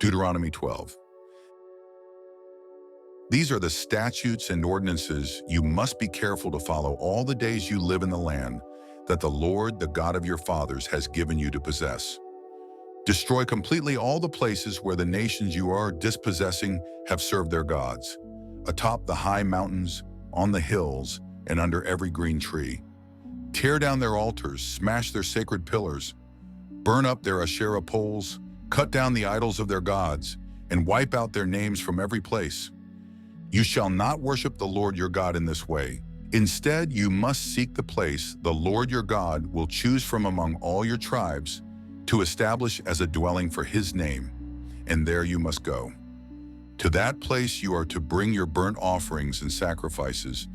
Deuteronomy 12. These are the statutes and ordinances you must be careful to follow all the days you live in the land that the Lord, the God of your fathers, has given you to possess. Destroy completely all the places where the nations you are dispossessing have served their gods, atop the high mountains, on the hills, and under every green tree. Tear down their altars, smash their sacred pillars, burn up their Asherah poles, cut down the idols of their gods, and wipe out their names from every place. You shall not worship the Lord your God in this way. Instead, you must seek the place the Lord your God will choose from among all your tribes to establish as a dwelling for his name, and there you must go. To that place you are to bring your burnt offerings and sacrifices,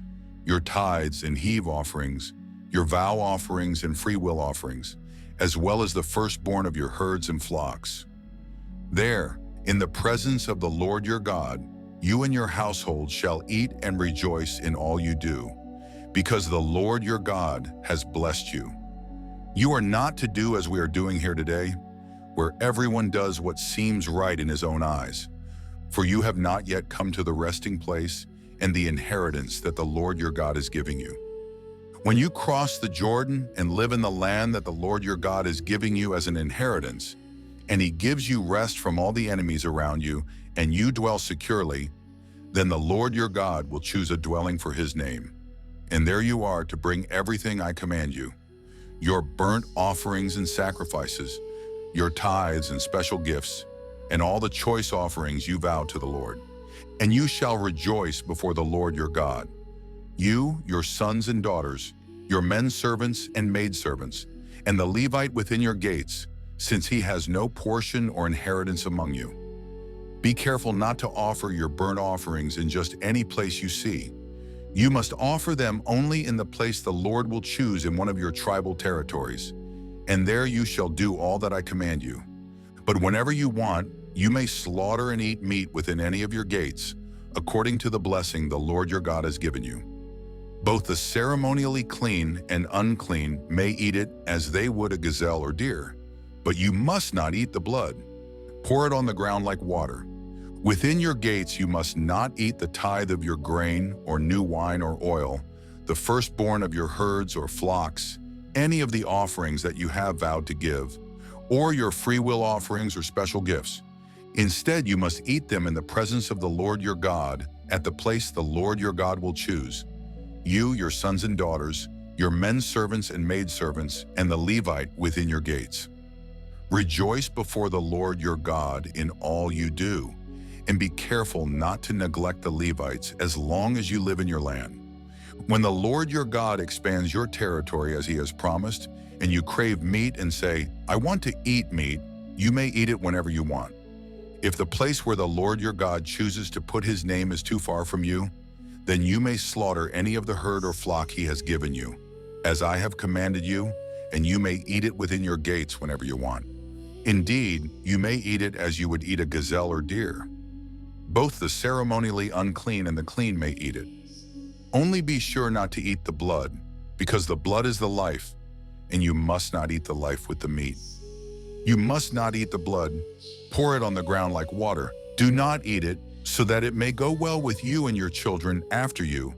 your tithes and heave offerings, your vow offerings and freewill offerings, as well as the firstborn of your herds and flocks. There, in the presence of the Lord your God, you and your household shall eat and rejoice in all you do, because the Lord your God has blessed you. You are not to do as we are doing here today, where everyone does what seems right in his own eyes, for you have not yet come to the resting place and the inheritance that the Lord your God is giving you. When you cross the Jordan and live in the land that the Lord your God is giving you as an inheritance, and he gives you rest from all the enemies around you, and you dwell securely, then the Lord your God will choose a dwelling for his name. And there you are to bring everything I command you, your burnt offerings and sacrifices, your tithes and special gifts, and all the choice offerings you vow to the Lord. And you shall rejoice before the Lord your God, you, your sons and daughters, your men servants and maidservants, and the Levite within your gates, since he has no portion or inheritance among you. Be careful not to offer your burnt offerings in just any place you see. You must offer them only in the place the Lord will choose in one of your tribal territories, and there you shall do all that I command you. But whenever you want, you may slaughter and eat meat within any of your gates, according to the blessing the Lord your God has given you. Both the ceremonially clean and unclean may eat it as they would a gazelle or deer, but you must not eat the blood. Pour it on the ground like water. Within your gates you must not eat the tithe of your grain or new wine or oil, the firstborn of your herds or flocks, any of the offerings that you have vowed to give, or your freewill offerings or special gifts. Instead, you must eat them in the presence of the Lord your God at the place the Lord your God will choose. You, your sons and daughters, your men servants and maidservants, and the Levite within your gates. Rejoice before the Lord your God in all you do, and be careful not to neglect the Levites as long as you live in your land. When the Lord your God expands your territory as he has promised, and you crave meat and say, I want to eat meat, you may eat it whenever you want. If the place where the Lord your God chooses to put his name is too far from you, then you may slaughter any of the herd or flock he has given you, as I have commanded you, and you may eat it within your gates whenever you want. Indeed, you may eat it as you would eat a gazelle or deer. Both the ceremonially unclean and the clean may eat it. Only be sure not to eat the blood, because the blood is the life, and you must not eat the life with the meat. You must not eat the blood. Pour it on the ground like water. Do not eat it, so that it may go well with you and your children after you,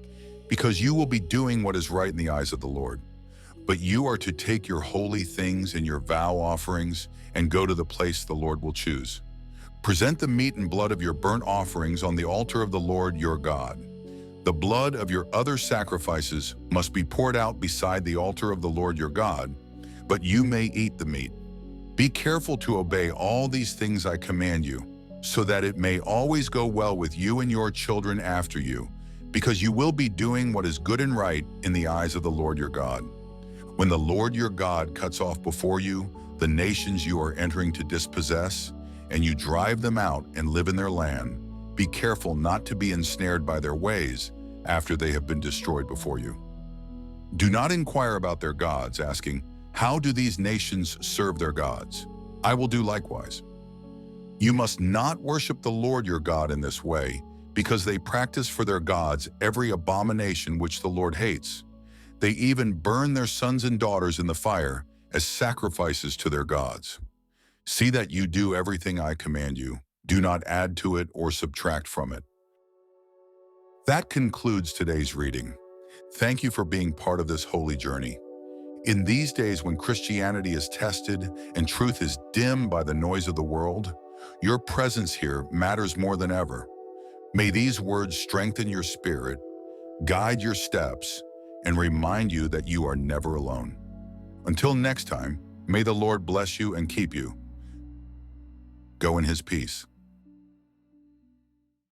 because you will be doing what is right in the eyes of the Lord. But you are to take your holy things and your vow offerings and go to the place the Lord will choose. Present the meat and blood of your burnt offerings on the altar of the Lord your God. The blood of your other sacrifices must be poured out beside the altar of the Lord your God, but you may eat the meat. Be careful to obey all these things I command you, so that it may always go well with you and your children after you, because you will be doing what is good and right in the eyes of the Lord your God. When the Lord your God cuts off before you the nations you are entering to dispossess, and you drive them out and live in their land, be careful not to be ensnared by their ways after they have been destroyed before you. Do not inquire about their gods, asking, how do these nations serve their gods? I will do likewise. You must not worship the Lord your God in this way, because they practice for their gods every abomination which the Lord hates. They even burn their sons and daughters in the fire as sacrifices to their gods. See that you do everything I command you, Do not add to it or subtract from it. That concludes today's reading. Thank you for being part of this holy journey. In these days when Christianity is tested and truth is dimmed by the noise of the world, your presence here matters more than ever. May these words strengthen your spirit, guide your steps, and remind you that you are never alone. Until next time, may the Lord bless you and keep you. Go in His peace.